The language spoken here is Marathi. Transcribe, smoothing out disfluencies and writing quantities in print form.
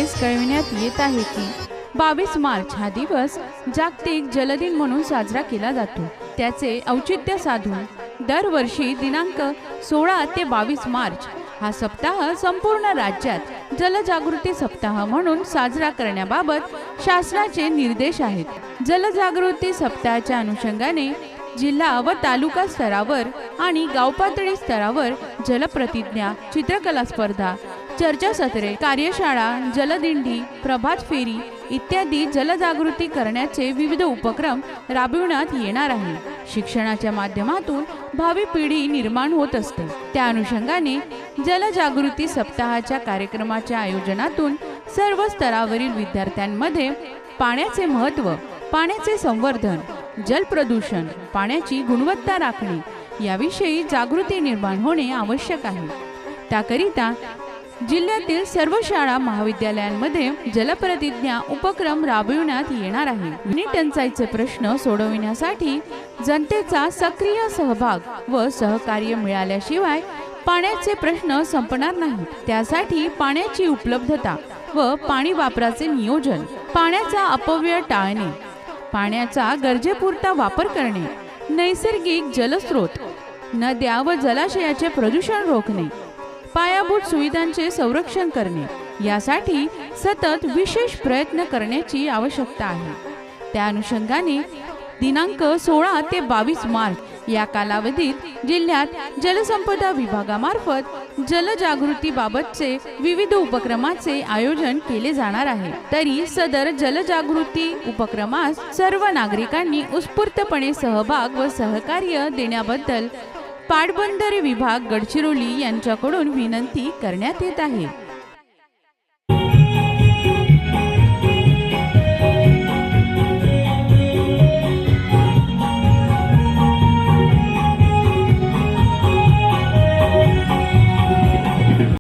आपणास कळविण्यात येत आहे की 22 मार्च हा दिवस जागतिक जलदिन म्हणून साजरा केला जातो। त्याचे औचित्य साधून दरवर्षी दिनांक 16 ते 22 मार्च हा सप्ताह संपूर्ण राज्यात जलजागृती सप्ताह म्हणून साजरा करण्याबाबत शासनाचे निर्देश आहेत। जलजागृती सप्ताहाच्या अनुषंगाने जिल्हा व तालुका स्तरावर आणि गाव पातळी स्तरावर जलप्रतिज्ञा, चित्रकला स्पर्धा, चर्चासत्रे, कार्यशाळा, जलदिंडी, प्रभात फेरी इत्यादी जलजागृती करण्याचे विविध उपक्रम राबविण्यात येणार आहे। शिक्षणाच्या माध्यमातून भावी पिढी निर्माण होत असते। त्या अनुषंगाने जलजागृती सप्ताहाच्या कार्यक्रमाच्या आयोजनातून सर्व स्तरावरील विद्यार्थ्यांमध्ये पाण्याचे महत्त्व, पाण्याचे संवर्धन, जल प्रदूषण, पाण्याची गुणवत्ता राखणे याविषयी जागृती निर्माण होणे आवश्यक आहे। त्याकरिता जिल्ह्यातील सर्व शाळा महाविद्यालयांमध्ये जलप्रतिज्ञा उपक्रम राबविण्यात येणार आहे। पाणी टंचाईचे प्रश्न सोडविण्यासाठी जनतेचा सक्रिय सहभाग व सहकार्य मिळाल्याशिवाय पाण्याचे प्रश्न संपणार नाहीत। त्यासाठी पाण्याची उपलब्धता व पाणी वापराचे नियोजन, पाण्याचा अपव्यय टाळणे, पाण्याचा गरजेपुरता वापर करणे, नैसर्गिक जलस्रोत, नद्या व जलाशयाचे प्रदूषण रोखणे, पायाभूत सुविधांचे संरक्षण करणे यासाठी सतत विशेष प्रयत्न करण्याची आवश्यकता आहे। त्या अनुषंगाने दिनांक 16 ते 22 मार्च या कालावधीत जिल्ह्यात जलसंपदा विभागामार्फत जलजागृतीबाबतचे विविध उपक्रमाचे आयोजन केले जाणार आहे। तरी सदर जलजागृती उपक्रमास सर्व नागरिकांनी उत्स्फूर्तपणे सहभाग व सहकार्य देण्याबद्दल पाटबंधारे विभाग गडचिरोली यांच्याकडून विनंती करण्यात येत आहे।